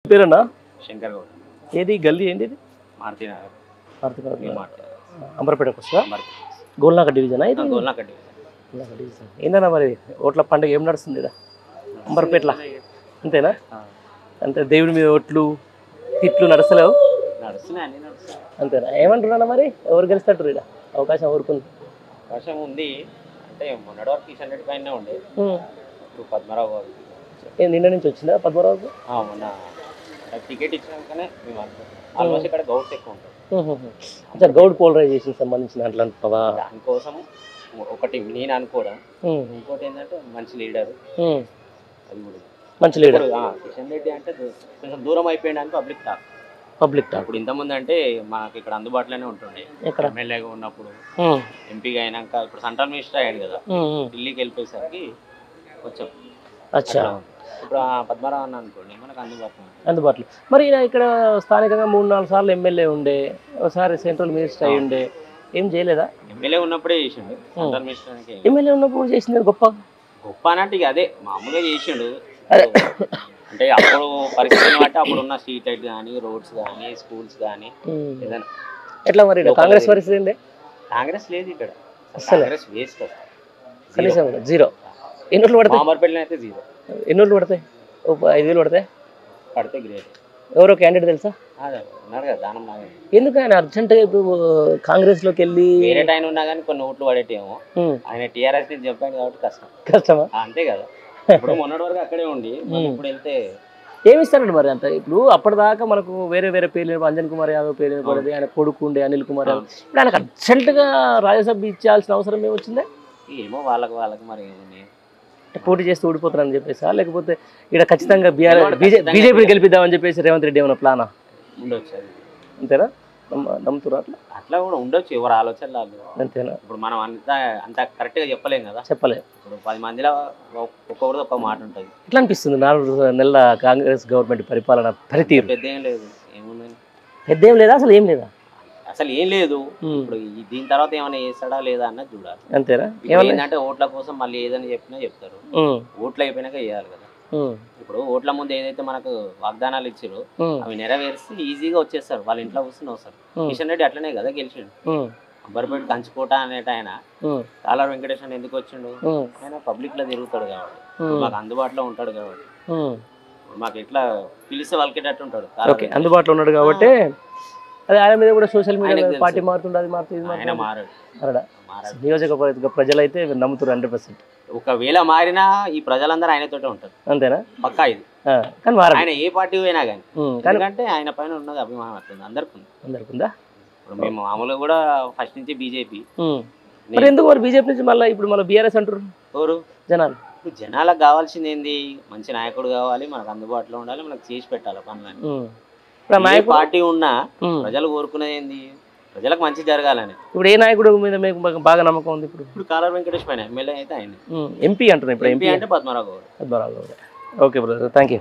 పేరన్నా శంకర్ గౌడ్ ఏది గల్లీ ఏంటి ఇది మారుతి నగర్ అంబర్పేటకు వస్తుందా గోల్నాక డివిజనా ఇది గోల్నాక డివిజన్ ఏందన్నా మరి ఓట్ల పండుగ ఏం నడుస్తుంది ఇక్కడ అంబర్పేటల అంతేనా అంటే దేవుడి మీద ఓట్లు తిట్లు నడుస్తలేవు నడుస్తున్నాయి అన్ని నడుస్తున్నాయి అంతేనా ఏమంటున్నా మరి ఎవరు గెలుస్తారు ఇక్కడ అవకాశం ఎవరుకుంది వర్షం ఉంది అంటే మొన్నటి వరకు కిషన్ రెడ్డి పైన ఉండే ఇప్పుడు పద్మరావు గారు నిన్న నుంచి వచ్చిందా పద్మరావుకు మొన్న టికెట్ ఇచ్చినాకనే మేము ఆల్మోస్ట్ ఇక్కడ గౌడ్స్ ఎక్కువ ఉంటాం గౌడ్ పోలరైజేషన్ సంబంధించిన దాంట్లో అంటున్నావా దానికోసం ఒకటి నేను అనుకోవడం ఇంకోటి ఏంటంటే మంచి లీడర్ అది కూడా మంచి లీడర్ కిషన్ రెడ్డి అంటే కొంచెం దూరం అయిపోయింది అని పబ్లిక్ టాక్ ఇప్పుడు ఇంతకుముందు అంటే మాకు ఇక్కడ అందుబాటులోనే ఉంటుండే ఎమ్మెల్యేగా ఉన్నప్పుడు ఎంపీగా అయినాక ఇప్పుడు సెంట్రల్ మినిస్టర్ అయ్యాడు కదా ఢిల్లీకి వెళ్ళిపోయేసరికి కొంచెం ఇప్పుడు పద్మరావు అన్న అనుకోండి మనకు అందుబాటులో మరి ఇక్కడ స్థానికంగా 3-4 సార్లు ఎమ్మెల్యే ఉండే ఒకసారి సెంట్రల్ మినిస్టర్ అయ్యి ఉండే ఏం చేయలేదా ఎమ్మెల్యే ఉన్నప్పుడే చేసిండు సెంట్రల్ మినిస్టర్ ఎమ్మెల్యే ఉన్నప్పుడు చేసింది గొప్ప గొప్ప అన్నట్టు ఇక అదే మామూలుగా చేసిండు అంటే అప్పుడు పరిస్థితిని బట్టి అప్పుడు ఉన్న స్ట్రీట్ లైట్ కానీ రోడ్స్ కానీ స్కూల్స్ కానీ ఏదైనా ఎట్లా మరి కాంగ్రెస్ పరిస్థితి ఏంటి కాంగ్రెస్ లేదు ఇక్కడ కాంగ్రెస్ వేస్ట్ కనీసం జీరో ఎన్ని ఓట్లు పడతాయి మామర్పల్లిలో అయితే జీరో ఎన్ని ఓట్లు పడతాయి 5,000 పడతాయి పడితే గ్రేట్ ఎవరో క్యాండిడేట్ తెలుసా ఉన్నారు కదా దానం నాగేంద్ర ఎందుకు ఆయన అర్జెంట్గా ఇప్పుడు కాంగ్రెస్ లోకి వెళ్ళి వేరే టైం ఉన్నా కానీ కొన్ని ఓట్లు పడేటేమో ఆయన టీఆర్ఎస్ నుంచి చెప్పాడు కాబట్టి కష్టమా అంతే కదా ఇప్పుడు మొన్నటి వరకు అక్కడే ఉండి ఇప్పుడు వెళ్తే ఏమి ఇస్తారండి మరి అంత ఇప్పుడు అప్పటిదాకా మనకు వేరే వేరే పేర్లు అంజన్ కుమార్ యాదవ్ పేరు పడేది ఆయన కొడుకు ఉండే అనిల్ కుమార్ యాదవ్ ఇప్పుడు ఆయనకు అర్జెంటుగా రాజ్యసభ ఇచ్చాల్సిన అవసరం ఏమొచ్చిందే ఏమో వాళ్ళకి మరి పోటీ చేస్తూ ఓడిపోతారని చెప్పేసి లేకపోతే ఇక్కడ ఖచ్చితంగా బీజేపీని గెలిపిద్దామని చెప్పేసి రేవంత్ రెడ్డి ఏమైనా ప్లానా ఉండొచ్చు అంతేనా నమ్ముతున్నారు అట్లా కూడా ఉండొచ్చు ఎవరు ఆలోచన అంతేనా ఇప్పుడు మనం అంత కరెక్ట్గా చెప్పలేం కదా చెప్పలేం ఇప్పుడు 10 మందిలో ఒక్కొక్కరిది ఒక మాట ఉంటుంది ఎట్లా అనిపిస్తుంది 4 నెలల కాంగ్రెస్ గవర్నమెంట్ పరిపాలన పనితీరు పెద్ద ఏం లేదు ఏముందని పెద్ద ఏం లేదా అసలు ఏం లేదా అసలు ఏం లేదు ఇప్పుడు దీని తర్వాత ఏమైనా చేస్తాడా లేదా అన్నది చూడాలి అంతేనా ఏంటంటే ఓట్ల కోసం మళ్ళీ ఏదైనా చెప్పినా చెప్తారు ఓట్లు అయిపోయినాక చేయాలి కదా ఇప్పుడు ఓట్ల ముందు ఏదైతే మనకు వాగ్దానాలు ఇచ్చారో అవి నెరవేర్చి ఈజీగా వచ్చేస్తారు వాళ్ళ ఇంట్లో కూర్చుని వస్తారు కిషన్ రెడ్డి అట్లనే కదా గెలిచిండు అంబర్పేట కంచుకోట అనేట ఆయన కాలర్ వెంకటేశ్వర ఎందుకు వచ్చిండు ఆయన పబ్లిక్ లో తిరుగుతాడు కాబట్టి మాకు అందుబాటులో ఉంటాడు కాబట్టి మాకు ఎట్లా పిలిస్తే వాళ్ళకేటట్టు ఉంటాడు అందుబాటులో ఉన్నాడు కాబట్టి అదే ఆయన మీద కూడా సోషల్ మీడియా పార్టీ మారుతుండే అది మారుతుంది ఆయన మారాడు నియోజకవర్గ ప్రజలు అయితే నమ్ముతారు 100%. ఒకవేళ మారినా ఈ ప్రజలందరూ ఆయనతోటే ఉంటారు అంతేనా పక్కా ఇది కానీ ఆయన ఏ పార్టీ పోయినా కానీ ఎందుకంటే ఆయన పైన ఉన్నది అభిమానం వస్తుంది అందరికి ఉందా ఇప్పుడు మేము మామూలుగా కూడా ఫస్ట్ నుంచి బీజేపీ మరి ఎందుకు మరి బీజేపీ నుంచి మళ్ళీ ఇప్పుడు మళ్ళీ బీఆర్ఎస్ అంటారు ఎవరు జనాలు ఇప్పుడు జనాలకు కావాల్సింది ఏంది మంచి నాయకుడు కావాలి మనకు అందుబాటులో ఉండాలి మనకు చేసి పెట్టాలి పనులని పార్టీ ఉన్నా ప్రజలు కోరుకునేది ఏంది ప్రజలకు మంచి జరగాలని ఇప్పుడు ఏ నాయకుడు మీద మీకు బాగా నమ్మకం ఉంది ఇప్పుడు కాలర్ వెంకటేష్ పైన ఎమ్మెల్యే అయితే ఆయన ఎంపీ అంటున్నారు ఇప్పుడు ఎంపీ అంటే Padmarao Goud okay brother thank you